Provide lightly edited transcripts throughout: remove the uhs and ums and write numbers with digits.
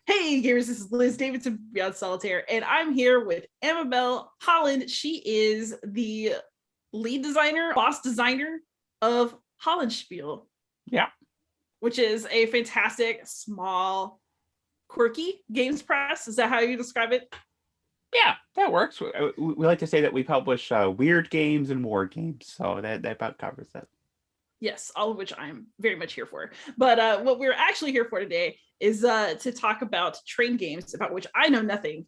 Hey gamers, this is Liz Davidson from Beyond Solitaire, and I'm here with Amabel Holland. She is the lead designer, boss designer of Holland Spiel. Yeah. Which is a fantastic, small, quirky games press. Is that how you describe it? Yeah, that works. We like to say that we publish weird games and war games, so that about covers that. Yes, all of which I'm very much here for. But what we're actually here for today is to talk about train games, about which I know nothing,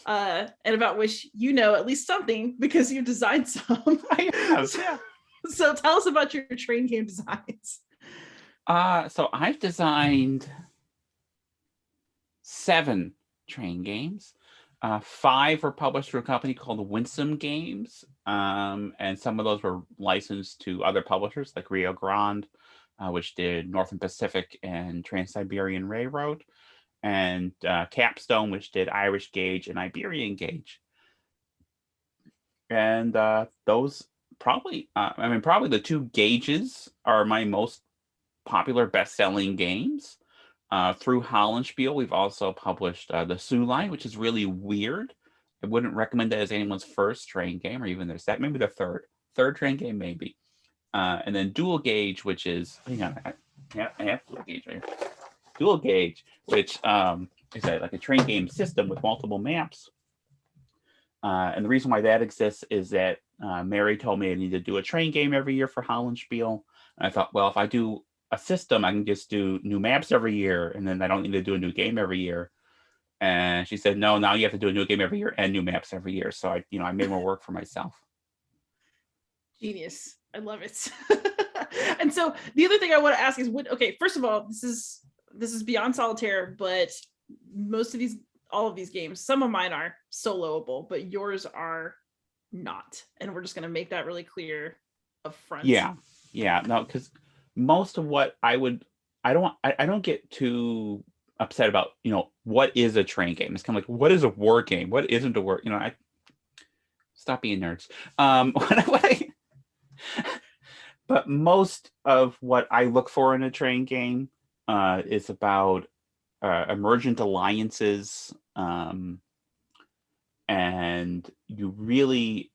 and about which you know at least something because you designed some. Yeah. So tell us about your train game designs. So I've designed 7 train games. 5 were published through a company called Winsome Games, and some of those were licensed to other publishers like Rio Grande, which did Northern Pacific and Trans-Siberian Railroad, and Capstone, which did Irish Gauge and Iberian Gauge. And those probably the 2 gauges are my most popular best-selling games. Through Holland Spiel, we've also published the Sioux line, which is really weird. I wouldn't recommend that as anyone's first train game, or even their second, maybe their third train game, maybe. And then Dual Gauge, which is, hang on, I have Dual Gauge right here. Dual Gauge, which is like a train game system with multiple maps. And the reason why that exists is that Mary told me I need to do a train game every year for Holland Spiel. And I thought, well, if I do a system, I can just do new maps every year, and then I don't need to do a new game every year. And she said, no, now you have to do a new game every year and new maps every year. So I made more work for myself. Genius. I love it. And so the other thing I want to ask is, first of all, this is Beyond Solitaire, but all of these games, some of mine are soloable, but yours are not. And we're just going to make that really clear up front. Yeah. No, because most of what I don't get too upset about, what is a train game. It's kind of like, what is a war game? What isn't a war? I stop being nerds. But most of what I look for in a train game is about emergent alliances, and you really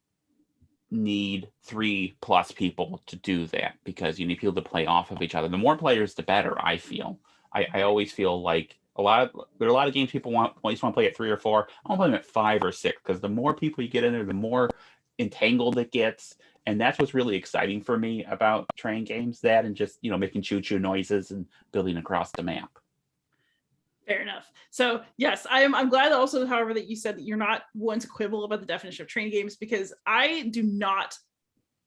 need 3+ people to do that because you need people to play off of each other. The more players, the better. I feel. I always feel like there are a lot of games people want to play at 3 or 4. I want to play them at 5 or 6 because the more people you get in there, the more entangled it gets, and that's what's really exciting for me about train games. That and just making choo-choo noises and building across the map. Fair enough. So yes, I'm glad also, however, that you said that you're not one to quibble about the definition of train games, because I do not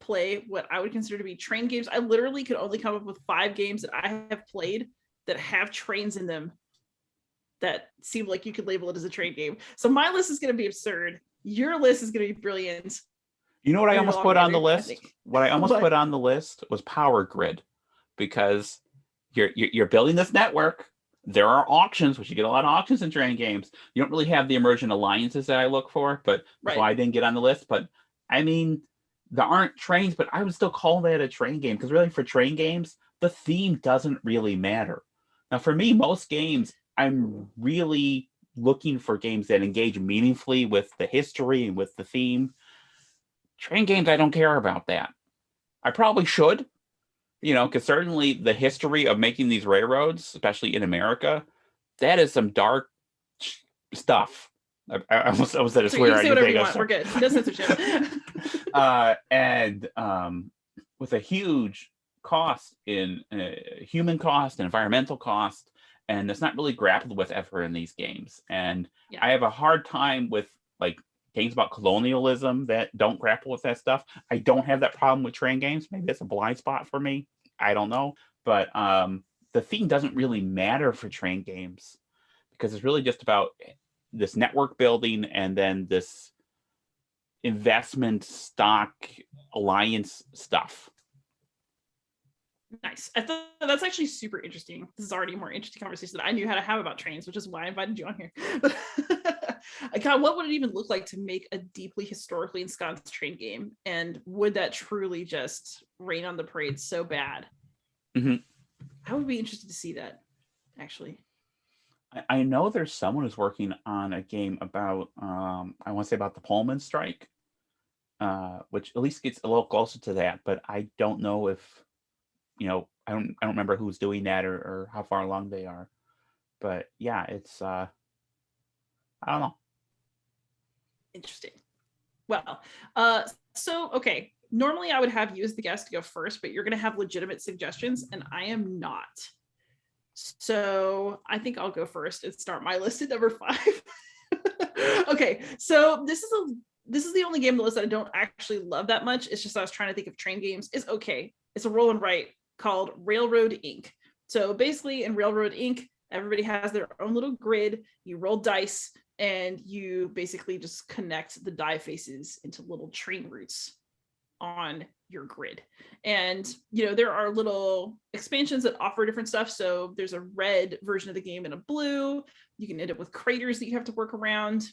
play what I would consider to be train games. I literally could only come up with 5 games that I have played that have trains in them that seem like you could label it as a train game. So my list is going to be absurd. Your list is going to be brilliant. You know what I almost put on the list? What I almost put on the list was Power Grid, because you're building this network. There are auctions, which you get a lot of auctions in train games. You don't really have the emergent alliances that I look for, but that's why I didn't get on the list. But I mean, there aren't trains, but I would still call that a train game, because really for train games, the theme doesn't really matter. Now, for me, most games, I'm really looking for games that engage meaningfully with the history and with the theme. Train games, I don't care about that. I probably should. Because certainly the history of making these railroads, especially in America, that is some dark stuff. I almost said a swear. You can say whatever you want. We're good. No censorship. And with a huge cost in human cost and environmental cost, and it's not really grappled with ever in these games. And I have a hard time with games about colonialism that don't grapple with that stuff. I don't have that problem with train games. Maybe that's a blind spot for me. I don't know. But the theme doesn't really matter for train games, because it's really just about this network building and then this investment stock alliance stuff. Nice. I thought that's actually super interesting. This is already a more interesting conversation that I knew how to have about trains, which is why I invited you on here. God, what would it even look like to make a deeply historically ensconced train game? And would that truly just rain on the parade so bad? Mm-hmm. I would be interested to see that, actually. I know there's someone who's working on a game about I want to say about the Pullman strike, which at least gets a little closer to that. But I don't know if I don't remember who's doing that or how far along they are. But yeah, it's I don't know. Interesting. Well, so okay. Normally I would have you as the guest to go first, but you're going to have legitimate suggestions, and I am not. So I think I'll go first and start my list at number 5. Okay, so this is the only game on the list that I don't actually love that much. It's just I was trying to think of train games. It's okay. It's a roll and write called Railroad Inc. So basically, in Railroad Inc., everybody has their own little grid. You roll dice, and you basically just connect the die faces into little train routes on your grid. And there are little expansions that offer different stuff. So there's a red version of the game and a blue. You can end up with craters that you have to work around.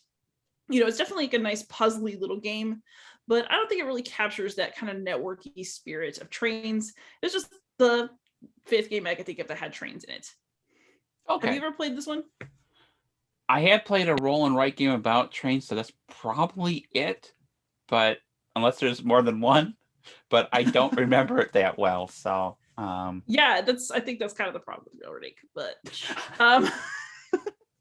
It's definitely like a nice puzzly little game, but I don't think it really captures that kind of networky spirit of trains. It's just the 5th game I could think of that had trains in it. Okay. Have you ever played this one? I had played a roll and write game about trains, so that's probably it. But unless there's more than one, but I don't remember it that well. So yeah, I think that's kind of the problem with Railroad Inc. But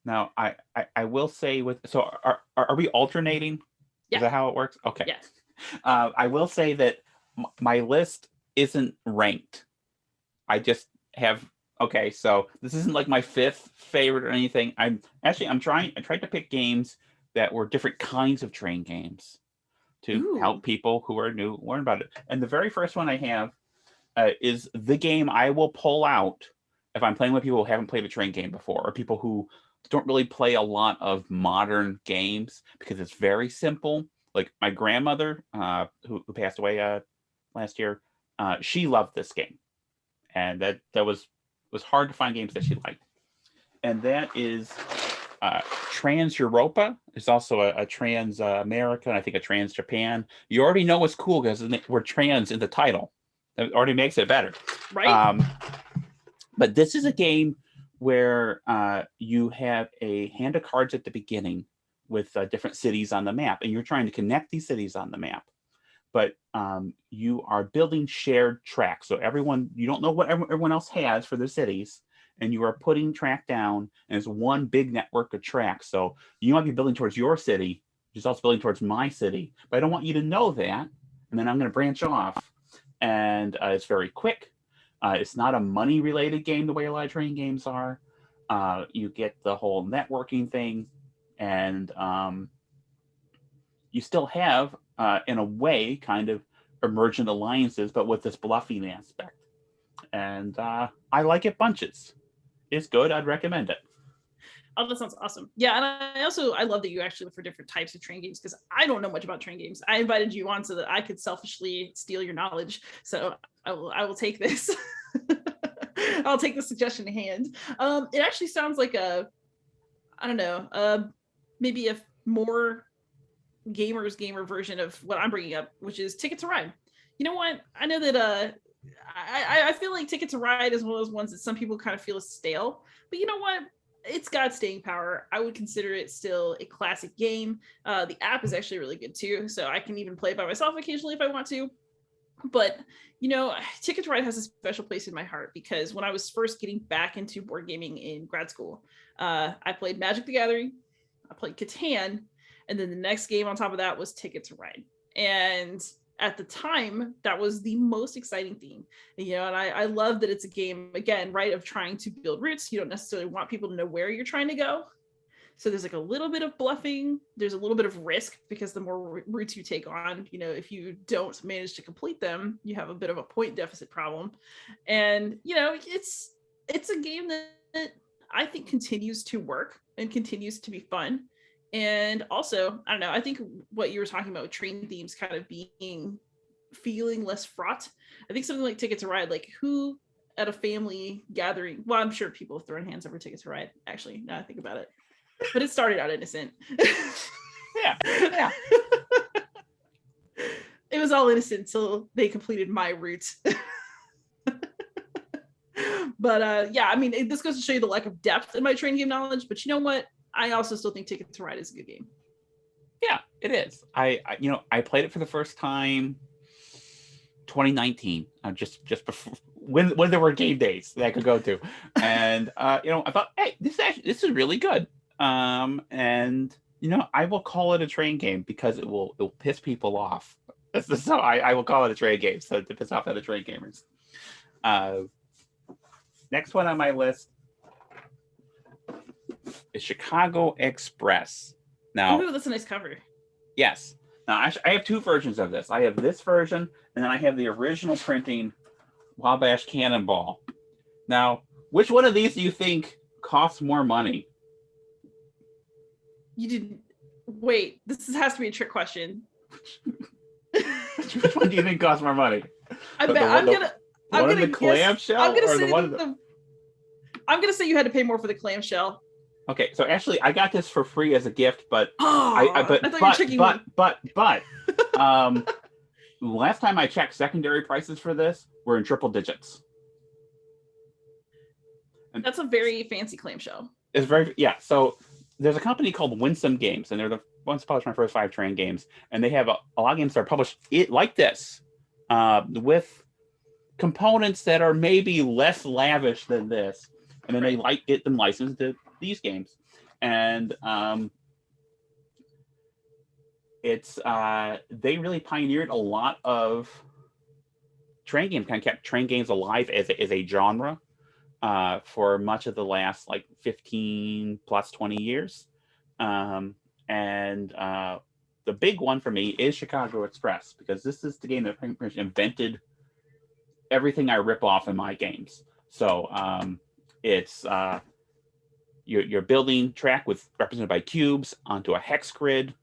now I will say are we alternating? Yeah. Is that how it works? Okay. Yeah. I will say that my list isn't ranked. I just have okay, so this isn't like my 5th favorite or anything. I tried to pick games that were different kinds of train games to help people who are new learn about it. And the very first one I have is the game I will pull out if I'm playing with people who haven't played a train game before, or people who don't really play a lot of modern games, because it's very simple. Like my grandmother, who passed away last year, she loved this game, and that was hard to find games that she liked. And that is Trans Europa. There's also a Trans America, and I think a Trans Japan. You already know it's cool because we're trans in the title. It already makes it better. Right. But this is a game where you have a hand of cards at the beginning with different cities on the map, and you're trying to connect these cities on the map. But you are building shared tracks. So you don't know what everyone else has for their cities, and you are putting track down, and it's one big network of tracks. So you might be building towards your city, which is also building towards my city, but I don't want you to know that. And then I'm going to branch off, and it's very quick. It's not a money-related game the way a lot of train games are. You get the whole networking thing, and you still have, in a way, kind of emergent alliances, but with this bluffing aspect. And I like it bunches. It's good. I'd recommend it. Oh, that sounds awesome. Yeah, and I love that you actually look for different types of train games, because I don't know much about train games. I invited you on so that I could selfishly steal your knowledge. So I will take this. I'll take the suggestion in hand. It actually sounds like maybe a more gamer version of what I'm bringing up, which is Ticket to Ride. You know what? I know that I feel like Ticket to Ride is one of those ones that some people kind of feel is stale, but you know what? It's got staying power. I would consider it still a classic game. The app is actually really good too, so I can even play it by myself occasionally if I want to. But Ticket to Ride has a special place in my heart, because when I was first getting back into board gaming in grad school, I played Magic the Gathering, I played Catan, and then the next game on top of that was Ticket to Ride. And at the time, that was the most exciting thing. And I love that it's a game, again, right, of trying to build routes. You don't necessarily want people to know where you're trying to go. So there's like a little bit of bluffing. There's a little bit of risk, because the more routes you take on, if you don't manage to complete them, you have a bit of a point deficit problem. And, it's a game that I think continues to work and continues to be fun. And also, I don't know, I think what you were talking about with train themes kind of feeling less fraught. I think something like Ticket to Ride, like who at a family gathering, well, I'm sure people have thrown hands over Ticket to Ride, actually, now I think about it. But it started out innocent. Yeah. It was all innocent until they completed my route. But yeah, I mean, this goes to show you the lack of depth in my train game knowledge. But you know what? I also still think Ticket to Ride is a good game. Yeah, it is. I played it for the first time 2019, just before when there were game days that I could go to, and I thought, hey, this is really good. And I will call it a train game because it'll piss people off. So I will call it a train game, so to piss off other train gamers. Next one on my list is Chicago Express. Now, ooh, that's a nice cover. yes. Now, I have two versions of this. I have this version, and then I have the original printing Wabash Cannonball. Now, which one of these do you think costs more money? You didn't wait. Has to be a trick question. Which one do you think costs more money? I'm gonna the clamshell or the one of the... I'm gonna say you had to pay more for the clamshell. Okay, so actually, I got this for free as a gift, but I thought you were tricking me. But last time I checked, secondary prices for this were in triple digits. And that's a very fancy clamshell. It's very So there's a company called Winsome Games, and they're the ones that published my first 5 train games, and they have a lot of games that are published like this, with components that are maybe less lavish than this, and then they get them licensed to these games. And they really pioneered a lot of train games, kind of kept train games alive as a genre for much of the last 15 plus 20 years. And the big one for me is Chicago Express, because this is the game that pretty much invented everything I rip off in my games. So it's you're building track represented by cubes onto a hex grid.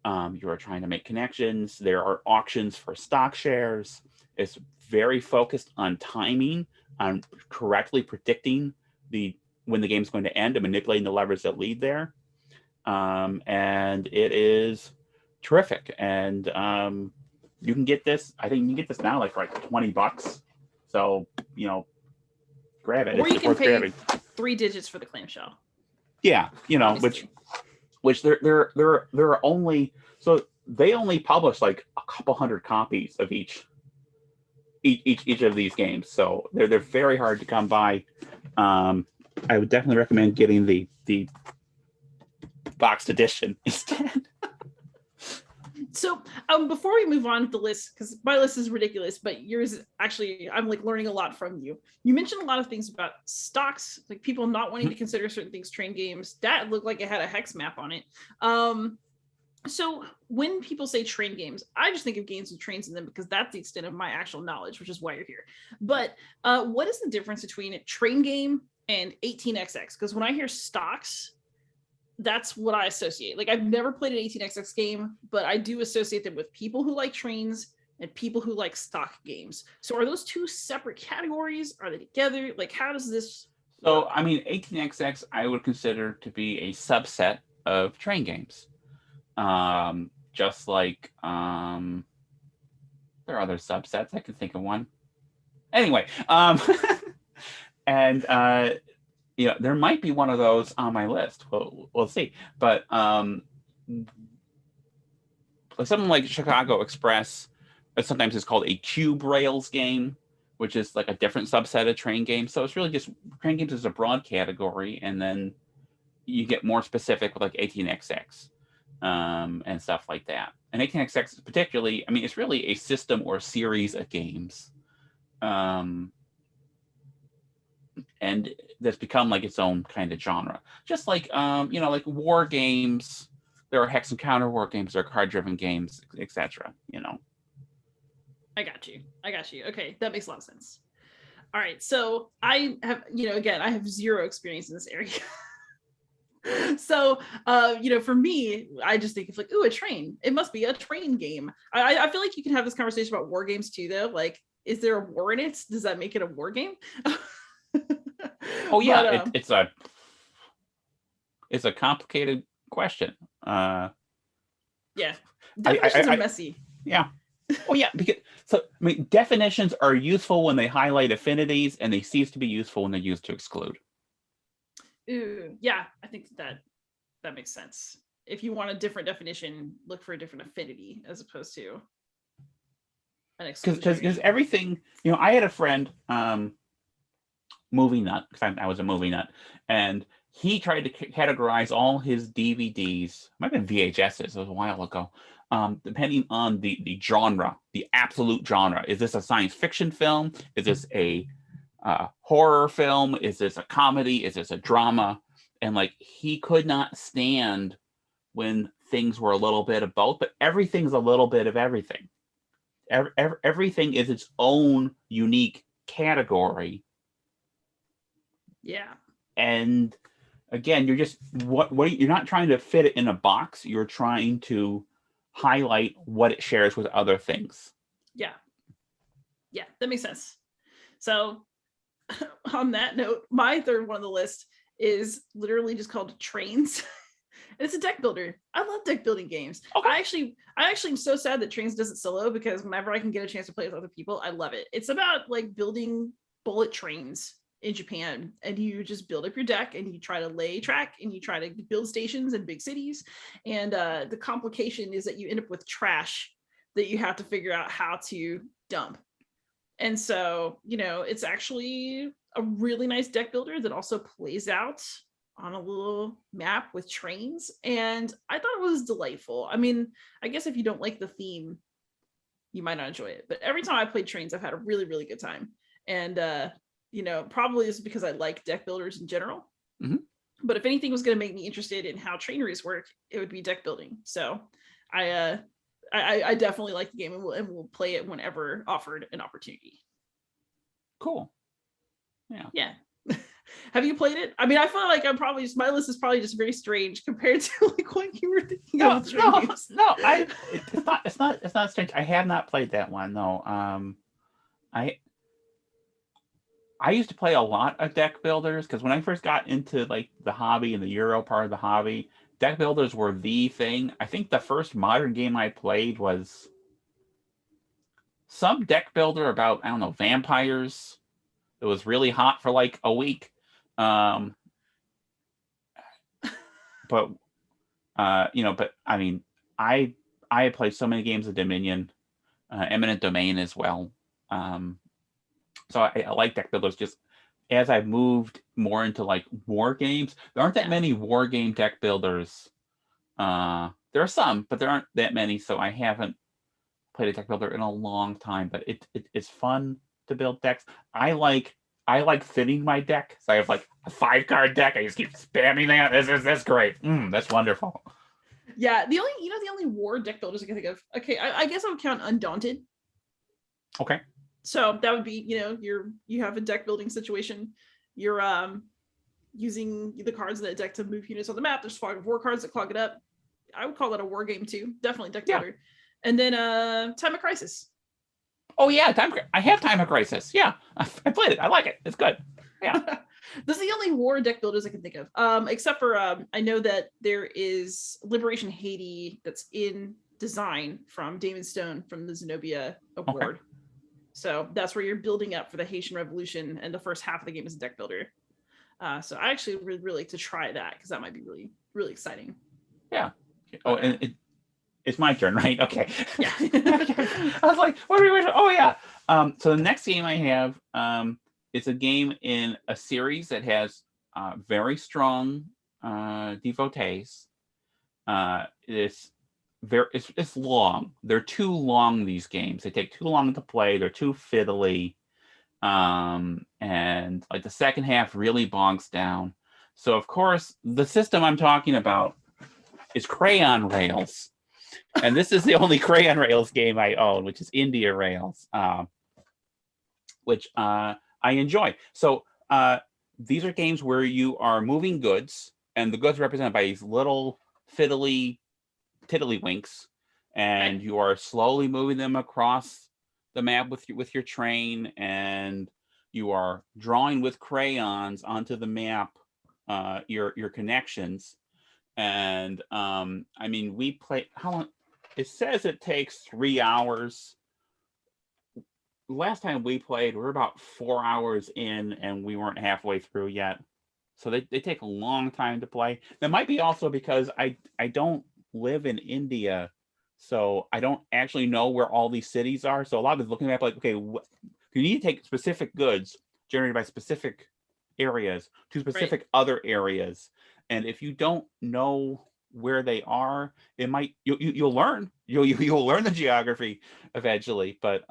You are trying to make connections. There are auctions for stock shares. It's very focused on timing, on correctly predicting when the game's going to end and manipulating the levers that lead there. And it is terrific. And you can get this. I think you can get this now for $20. So grab it. Or you can pay 3 digits for the clamshell. Yeah, which there are only, so they only publish a couple hundred copies of each of these games. So they're very hard to come by. I would definitely recommend getting the boxed edition instead. So before we move on with the list, because my list is ridiculous, but yours actually, I'm learning a lot from you. You mentioned a lot of things about stocks, people not wanting to consider certain things train games. That looked like it had a hex map on it. So when people say train games, I just think of games with trains in them because that's the extent of my actual knowledge, which is why you're here. But what is the difference between a train game and 18xx? Because when I hear stocks, that's what I associate. I've never played an 18xx game, but I do associate them with people who like trains and people who like stock games. So are those two separate categories? Are they together? How does this So, 18xx I would consider to be a subset of train games. Just like there are other subsets. I can think of one. Anyway, and there might be one of those on my list. We'll see. But something like Chicago Express, sometimes it's called a cube rails game, which is a different subset of train games. So it's really just train games is a broad category, and then you get more specific with 18xx and stuff like that. And 18xx particularly, it's really a system or series of games. And that's become its own kind of genre. Just like war games, there are hex and counter war games, there are card-driven games, etc. I got you. Okay, that makes a lot of sense. All right, so I have, again, I have zero experience in this area. So, for me, I just think of ooh, a train. It must be a train game. I feel like you can have this conversation about war games too, though. Is there a war in it? Does that make it a war game? Oh yeah, but, it's a complicated question. Yeah, definitions are messy. Yeah, Oh yeah, because definitions are useful when they highlight affinities, and they cease to be useful when they're used to exclude. Ooh, yeah, I think that makes sense. If you want a different definition, look for a different affinity as opposed to an Because exclusionary. everything, I had a friend, movie nut, because I was a movie nut, and he tried to categorize all his DVDs, might have been VHSs, it was a while ago, depending on the genre, the absolute genre. Is this a science fiction film? Is this a horror film? Is this a comedy? Is this a drama? And like, he could not stand when things were a little bit of both, but everything's a little bit of everything. Everything is its own unique category. Yeah. And again, you're just you're not trying to fit it in a box. You're trying to highlight what it shares with other things. Yeah. Yeah, that makes sense. So on that note, my third one on the list is literally just called Trains. And it's a deck builder. I love deck building games. Okay. I actually am so sad that Trains doesn't solo, because whenever I can get a chance to play with other people, I love it. It's about like building bullet trains in Japan, and you just build up your deck and you try to lay track and you try to build stations in big cities. And the complication is that you end up with trash that you have to figure out how to dump. And so, it's actually a really nice deck builder that also plays out on a little map with trains. And I thought it was delightful. I mean, I guess if you don't like the theme, you might not enjoy it. But every time I played Trains, I've had a really, really good time. And, probably it's because I like deck builders in general. Mm-hmm. But if anything was going to make me interested in how traineries work, it would be deck building. So I definitely like the game, and we'll play it whenever offered an opportunity. Cool. Yeah. Have you played it? I mean, I feel like my list is probably just very strange compared to like what you were thinking of. No, it's not strange. I have not played that one. No. I used to play a lot of deck builders, because when I first got into like the hobby and the Euro part of the hobby, deck builders were the thing. I think the first modern game I played was some deck builder about, I don't know, vampires. It was really hot for like a week. But but I mean, I played so many games of Dominion, Eminent Domain as well. So I like deck builders. Just as I've moved more into like war games, there aren't that many war game deck builders. There are some, but there aren't that many. So I haven't played a deck builder in a long time. But it's fun to build decks. I like fitting my deck. So I have like a 5-card deck. I just keep spamming that. That's great. That's wonderful. Yeah, the only war deck builders I can think of. Okay, I guess I would count Undaunted. Okay. So that would be, you have a deck building situation. You're using the cards in the deck to move units on the map. There's 5 war cards that clog it up. I would call that a war game too. Definitely deck builder. And then Time of Crisis. Oh yeah, I have Time of Crisis. Yeah, I played it. I like it. It's good. Yeah. This is the only war deck builders I can think of. Except for I know that there is Liberation Haiti that's in design from Damon Stone from the Zenobia Award. Okay. So that's where you're building up for the Haitian Revolution, and the first half of the game is a deck builder. So I actually really like to try that, because that might be really, really exciting. Yeah. Oh, and it's my turn, right? Okay. Yeah. I was like, what are we? Oh yeah. So the next game I have, it's a game in a series that has very strong devotees. It's long. They're too long, these games. They take too long to play. They're too fiddly. And like the second half really bogs down. So of course, the system I'm talking about is Crayon Rails. And this is the only Crayon Rails game I own, which is India Rails, which I enjoy. So these are games where you are moving goods, and the goods are represented by these little fiddly tiddlywinks, and you are slowly moving them across the map with your train, and you are drawing with crayons onto the map your connections. And I mean, we play, how long? It says it takes 3 hours. last time we played, we were about 4 hours in, and we weren't halfway through yet. So they take a long time to play. That might be also because I don't live in India, so I don't actually know where all these cities are. So a lot of it's looking at like, okay, you need to take specific goods generated by specific areas to specific other areas, and if you don't know where they are, it might you'll learn you'll learn the geography eventually. But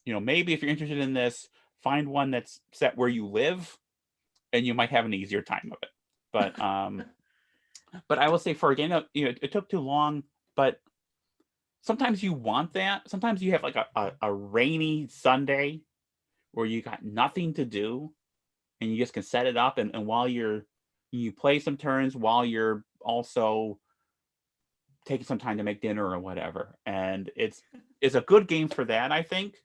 maybe if you're interested in this, find one that's set where you live, and you might have an easier time of it. But I will say, for a game that it took too long, but sometimes you want that. Sometimes you have like a rainy Sunday where you got nothing to do, and you just can set it up, and while you play some turns while you're also taking some time to make dinner or whatever. And it's a good game for that, I think.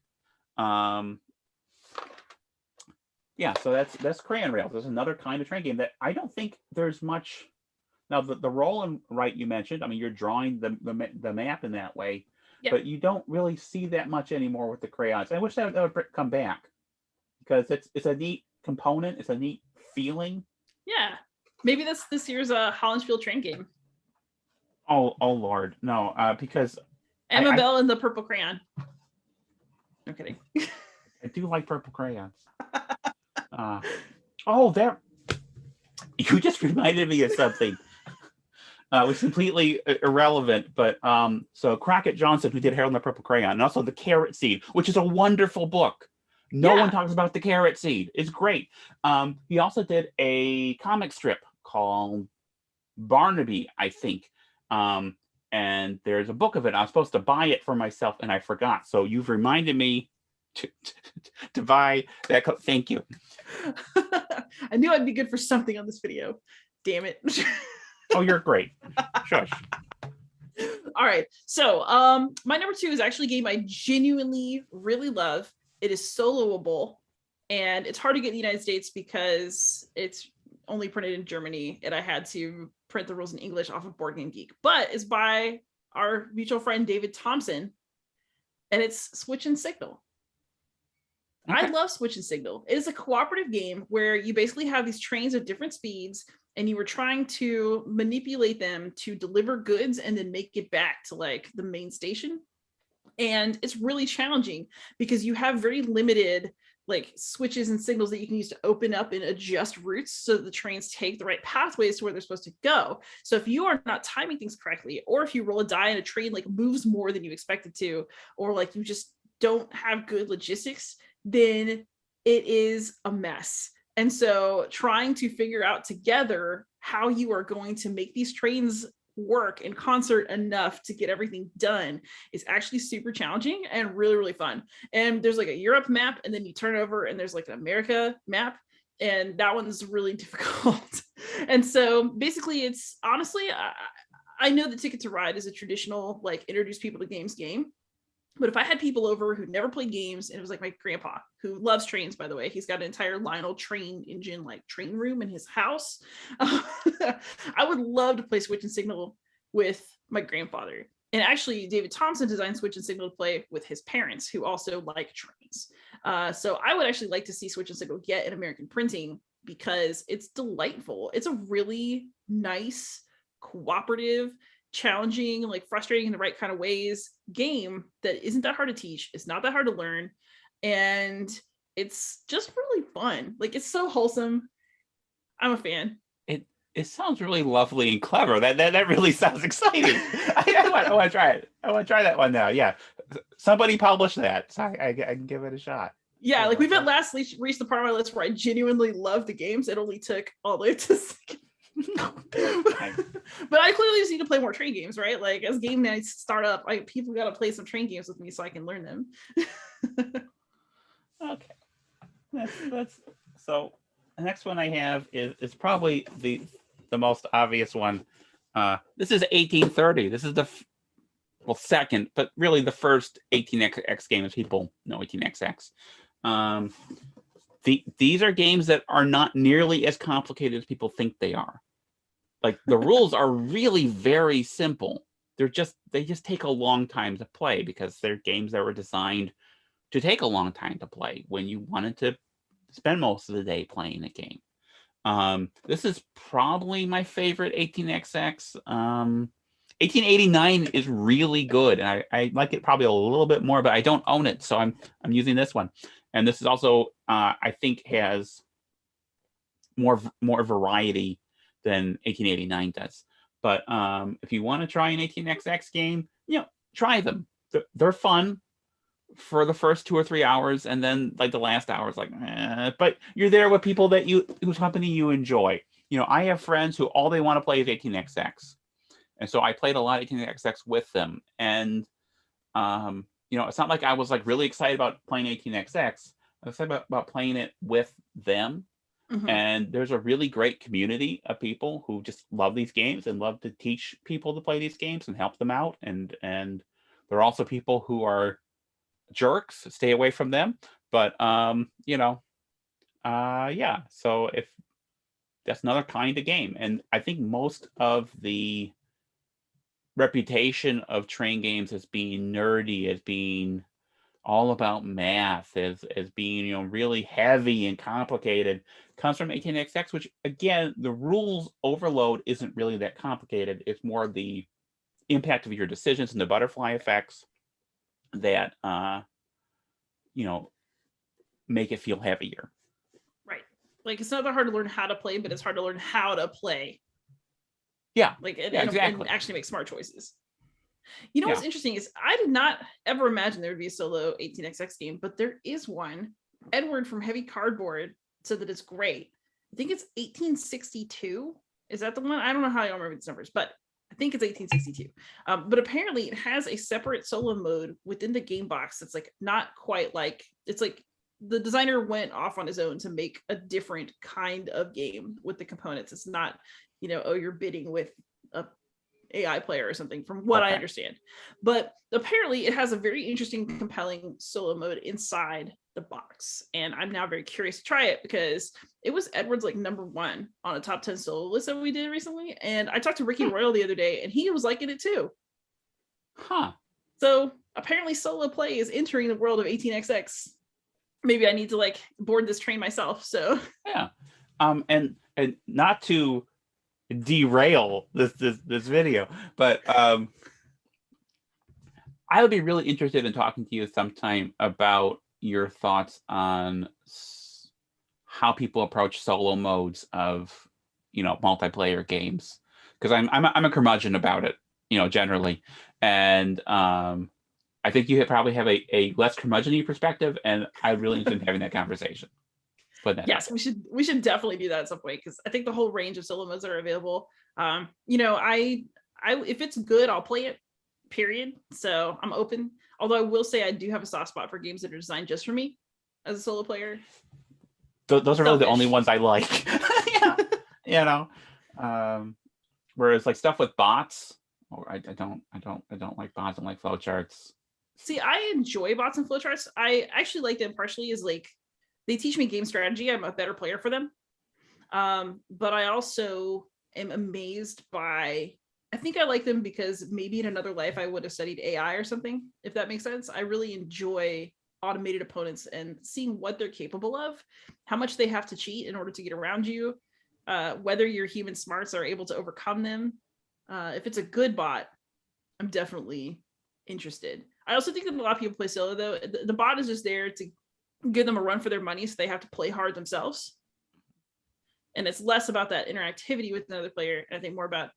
Yeah, so that's Crayon Rails. There's another kind of train game that I don't think there's much. Now the roll and write you mentioned, I mean, you're drawing the map in that way, but you don't really see that much anymore with the crayons. I wish that would come back, because it's a neat component. It's a neat feeling. Yeah, maybe that's this year's Holland train game. Oh Lord, no, because Amabel and the purple crayon. No kidding. I do like purple crayons. There. You just reminded me of something. Was completely irrelevant, but so Crockett Johnson, who did Harold and the Purple Crayon, and also The Carrot Seed, which is a wonderful book. No one talks about The Carrot Seed. It's great. He also did a comic strip called Barnaby, I think. And there's a book of it. I was supposed to buy it for myself, and I forgot. So you've reminded me to buy that. Thank you. I knew I'd be good for something on this video. Damn it. Oh, you're great. Shush. All right. So my number 2 is actually a game I genuinely really love. It is soloable, and it's hard to get in the United States because it's only printed in Germany, and I had to print the rules in English off of Board Game Geek. But it's by our mutual friend David Thompson, and it's Switch and Signal. Okay. I love Switch and Signal. It is a cooperative game where you basically have these trains of different speeds, and you were trying to manipulate them to deliver goods and then make it back to like the main station. And it's really challenging because you have very limited like switches and signals that you can use to open up and adjust routes so that the trains take the right pathways to where they're supposed to go. So if you are not timing things correctly, or if you roll a die and a train like moves more than you expect it to, or like you just don't have good logistics, then it is a mess. And so trying to figure out together how you are going to make these trains work in concert enough to get everything done is actually super challenging and really, really fun. And there's like a Europe map, and then you turn over and there's like an America map, and that one's really difficult. And so basically it's honestly, I know that Ticket to Ride is a traditional like introduce people to games game. But if I had people over who never played games, and it was like my grandpa, who loves trains, by the way, he's got an entire Lionel train engine, like train room in his house. I would love to play Switch and Signal with my grandfather. And actually, David Thompson designed Switch and Signal to play with his parents, who also like trains. So I would actually like to see Switch and Signal get an American printing, because it's delightful. It's a really nice, cooperative, challenging, like frustrating in the right kind of ways game that isn't that hard to teach. It's not that hard to learn, and it's just really fun. Like, it's so wholesome. I'm a fan. It sounds really lovely and clever. That really sounds exciting. I want to try it. I want to try that one now. Yeah, somebody publish that, so I can give it a shot. Yeah, like we've at last reached the part of my list where I genuinely love the games. It only took all the way to second. But I clearly just need to play more train games, right? Like, as game nights start up, people got to play some train games with me so I can learn them. Okay, that's so. The next one I have is probably the most obvious one. This is 1830. This is the second, but really the first 18xx game, as people know 18xx. These are games that are not nearly as complicated as people think they are. Like, the rules are really very simple. They just take a long time to play because they're games that were designed to take a long time to play when you wanted to spend most of the day playing a game. This is probably my favorite 18xx. 1889 is really good, and I like it probably a little bit more, but I don't own it, so I'm using this one. And this is also I think has more variety than 1889 does. But if you want to try an 18xx game, try them. They're fun for the first 2 or 3 hours, and then like the last hour is like, but you're there with people that whose company you enjoy. I have friends who all they want to play is 18xx, and so I played a lot of 18xx with them. And it's not like I was like really excited about playing 18xx. I was excited about playing it with them. Mhm. And there's a really great community of people who just love these games and love to teach people to play these games and help them out. And there are also people who are jerks. Stay away from them. But yeah. So if that's another kind of game, and I think most of the reputation of train games as being nerdy, as being all about math, as being really heavy and complicated, comes from 18xx, which again, the rules overload isn't really that complicated. It's more the impact of your decisions and the butterfly effects that make it feel heavier. Right. Like it's not that hard to learn how to play, but it's hard to learn how to play. Yeah. Exactly. And actually make smart choices. What's interesting is I did not ever imagine there would be a solo 18xx game, but there is one. Edward from Heavy Cardboard said that it's great. I think it's 1862. Is that the one? I don't know how I remember these numbers, but I think it's 1862. But apparently it has a separate solo mode within the game box. It's like not quite like, it's like the designer went off on his own to make a different kind of game with the components. It's not, you're bidding with a AI player or something, from what I understand. But apparently it has a very interesting, compelling solo mode inside the box. And I'm now very curious to try it because it was Edward's like #1 on a top 10 solo list that we did recently. And I talked to Ricky Royal the other day and he was liking it too. Huh. So apparently solo play is entering the world of 18xx. Maybe I need to like board this train myself. So yeah. And not to derail this video, but I would be really interested in talking to you sometime about your thoughts on how people approach solo modes of multiplayer games, because I'm a curmudgeon about it, generally, and I think you probably have a less curmudgeon-y perspective, and I'm really interested in having that conversation. Yes, we should definitely do that at some point, because I think the whole range of solo modes that are available. I if it's good, I'll play it. Period. So I'm open. Although I will say I do have a soft spot for games that are designed just for me as a solo player. Those are really the only ones I like. Whereas like stuff with bots, I don't like bots. I don't like flowcharts. See, I enjoy bots and flowcharts. I actually like them partially as like they teach me game strategy. I'm a better player for them. But I also am amazed by, I think I like them because maybe in another life I would have studied AI or something, if that makes sense. I really enjoy automated opponents and seeing what they're capable of, how much they have to cheat in order to get around you, whether your human smarts are able to overcome them. If it's a good bot, I'm definitely interested. I also think that a lot of people play solo though. The bot is just there to give them a run for their money, so they have to play hard themselves. And it's less about that interactivity with another player, and I think more about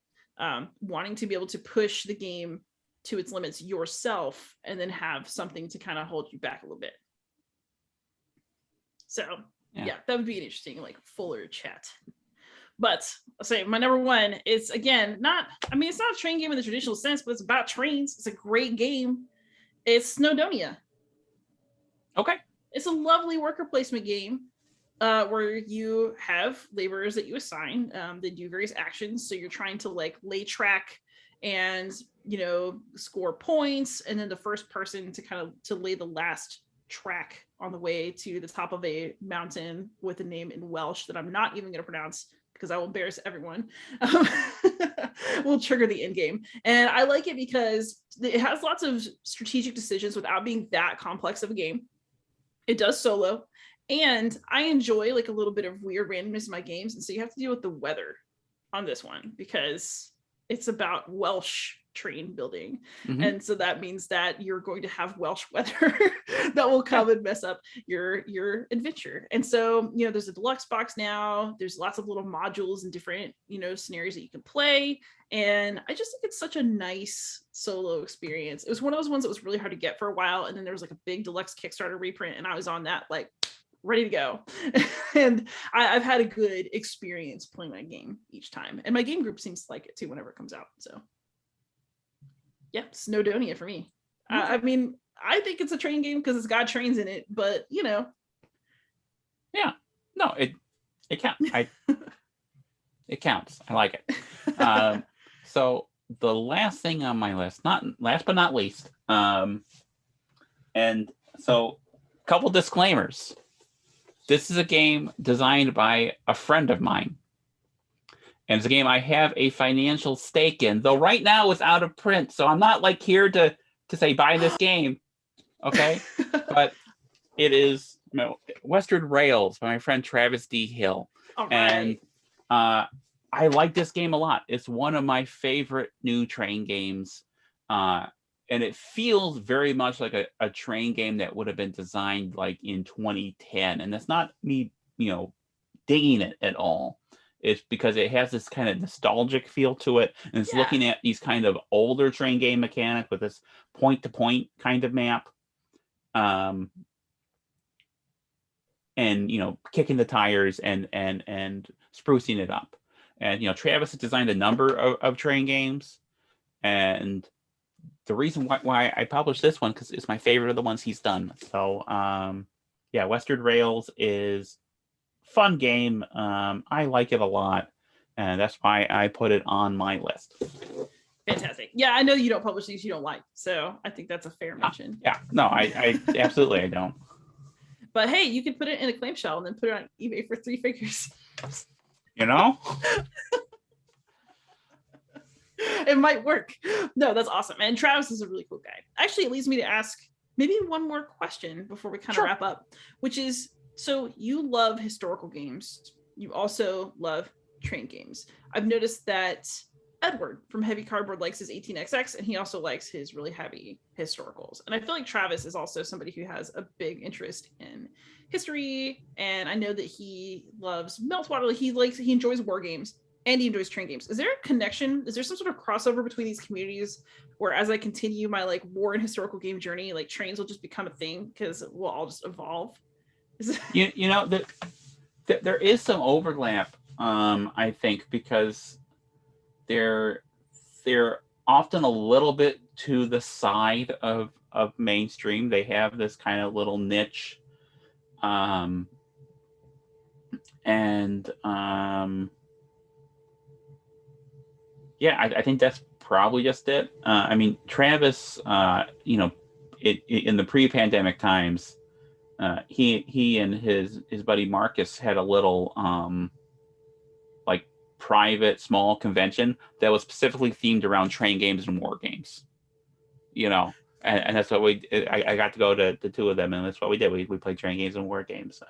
wanting to be able to push the game to its limits yourself and then have something to kind of hold you back a little bit. So yeah, that would be an interesting like fuller chat. But I'll say my #1 is, again, it's not a train game in the traditional sense, but it's about trains. It's a great game. It's Snowdonia. Okay. It's a lovely worker placement game where you have laborers that you assign. They do various actions. So you're trying to like lay track and, score points. And then the first person to lay the last track on the way to the top of a mountain with a name in Welsh that I'm not even going to pronounce because I will embarrass everyone, will trigger the end game. And I like it because it has lots of strategic decisions without being that complex of a game. It does solo. And I enjoy like a little bit of weird randomness in my games. And so you have to deal with the weather on this one because it's about Welsh train building. Mhm. And so that means that you're going to have Welsh weather that will come and mess up your adventure. And so, there's a deluxe box now. There's lots of little modules and different, scenarios that you can play. And I just think it's such a nice solo experience. It was one of those ones that was really hard to get for a while. And then there was like a big deluxe Kickstarter reprint, and I was on that like ready to go. And I've had a good experience playing my game each time. And my game group seems to like it too whenever it comes out. So yeah, Snowdonia for me. Okay. I mean, I think it's a train game because it's got trains in it, but Yeah, no, it counts. It counts. I like it. So the last thing on my list, not last but not least, and so a couple disclaimers. This is a game designed by a friend of mine. And it's a game I have a financial stake in, though right now it's out of print. So I'm not like here to say buy this game. Okay. But it is Western Rails by my friend Travis D. Hill. all right. And I like this game a lot. It's one of my favorite new train games. And it feels very much like a train game that would have been designed like in 2010. And that's not me, digging it at all. It's because it has this kind of nostalgic feel to it. And it's looking at these kind of older train game mechanic with this point-to-point kind of map. And, kicking the tires and sprucing it up. And, Travis has designed a number of train games. And the reason why I published this one, because it's my favorite of the ones he's done. So, Western Rails is fun game. I like it a lot, and that's why I put it on my list. Fantastic. Yeah, I know you don't publish these you don't like, so I think that's a fair mention. No, I absolutely I don't. But hey, you could put it in a clamshell and then put it on eBay for 3 figures. It might work. No, that's awesome. And Travis is a really cool guy. Actually, it leads me to ask maybe one more question before we kind of wrap up, which is, so you love historical games. You also love train games. I've noticed that Edward from Heavy Cardboard likes his 18XX, and he also likes his really heavy historicals. And I feel like Travis is also somebody who has a big interest in history. And I know that he loves Meltwater. He enjoys war games. And he enjoys train games. Is there a connection? Is there some sort of crossover between these communities where as I continue my like war and historical game journey, like trains will just become a thing because we'll all just evolve? There is some overlap, I think, because they're often a little bit to the side of mainstream. They have this kind of little niche. I think that's probably just it. I mean, Travis, in the pre-pandemic times, he and his buddy Marcus had a little like private small convention that was specifically themed around train games and war games. And that's what I got to go to the two of them, and that's what we did. We played train games and war games.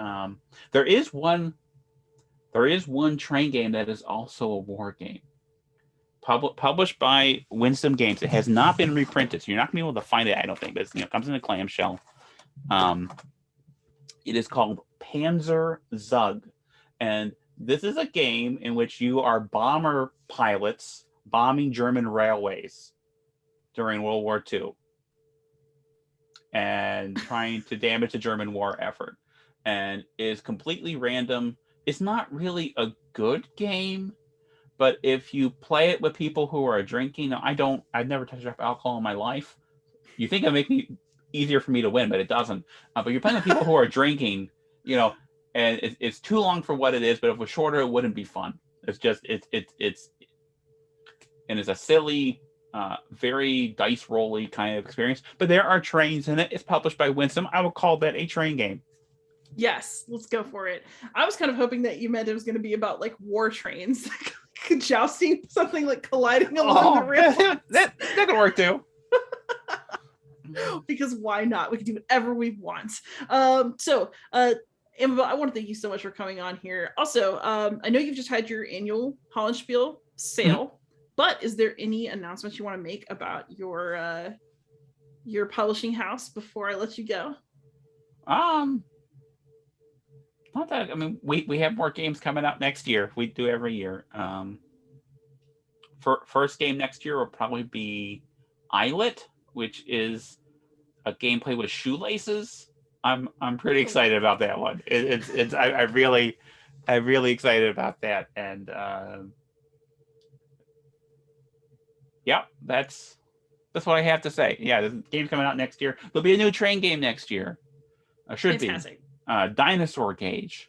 There is one train game that is also a war game. Published by Winsome Games. It has not been reprinted, so you're not going to be able to find it, I don't think. But it comes in a clamshell. It is called Panzer Zug. And this is a game in which you are bomber pilots bombing German railways during World War II and trying to damage the German war effort. And it is completely random. It's not really a good game. But if you play it with people who are drinking, I've never touched alcohol in my life. You think it'd make me easier for me to win, but it doesn't. But you're playing with people who are drinking, and it's too long for what it is. But if it was shorter, it wouldn't be fun. It's a silly, very dice rolly kind of experience. But there are trains in it. It's published by Winsome. I would call that a train game. Yes, let's go for it. I was kind of hoping that you meant it was going to be about like war trains. Jousting, something like colliding along the rail. That could work too. because why not? We can do whatever we want. Amabel, I want to thank you so much for coming on here. Also, I know you've just had your annual Holland sale, but is there any announcements you want to make about your publishing house before I let you go? Not that, I mean, we have more games coming out next year. We do every year. First game next year will probably be Islet, which is a gameplay with shoelaces. I'm pretty excited about that one. I'm really excited about that. And yeah, that's what I have to say. Yeah, the game's coming out next year. There'll be a new train game next year. Should Fantastic. be. Dinosaur Gauge.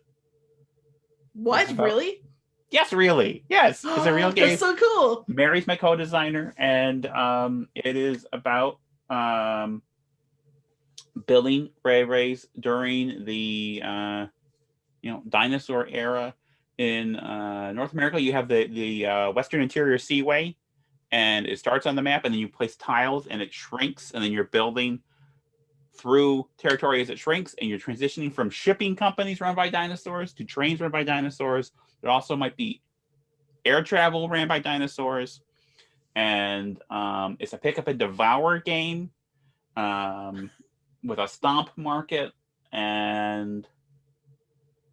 What? Really? Yes, really. Yes, it's a real game. That's so cool. Mary's my co-designer, and it is about building railways during the dinosaur era in North America. You have the Western Interior Seaway, and it starts on the map, and then you place tiles, and it shrinks, and then you're building through territory as it shrinks, and you're transitioning from shipping companies run by dinosaurs to trains run by dinosaurs. There also might be air travel ran by dinosaurs, and it's a pick up and devour game with a stomp market. And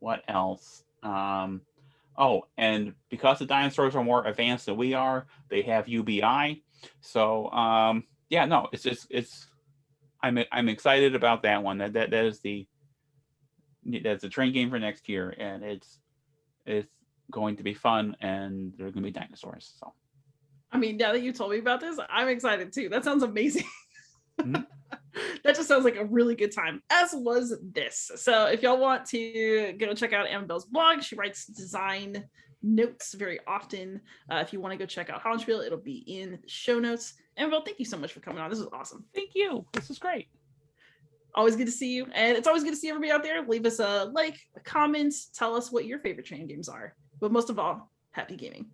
what else? And because the dinosaurs are more advanced than we are, they have UBI. So I'm excited about that one. That's the train game for next year, and it's going to be fun, and there are going to be dinosaurs. So, I mean, now that you told me about this, I'm excited too. That sounds amazing. That just sounds like a really good time, as was this. So if y'all want to go check out Amabel's blog, she writes design notes very often. If you want to go check out Holland, it'll be in the show notes. Amabel, thank you so much for coming on. This is awesome. Thank you. This is great. Always good to see you. And it's always good to see everybody out there. Leave us a like, a comment, tell us what your favorite train games are. But most of all, happy gaming.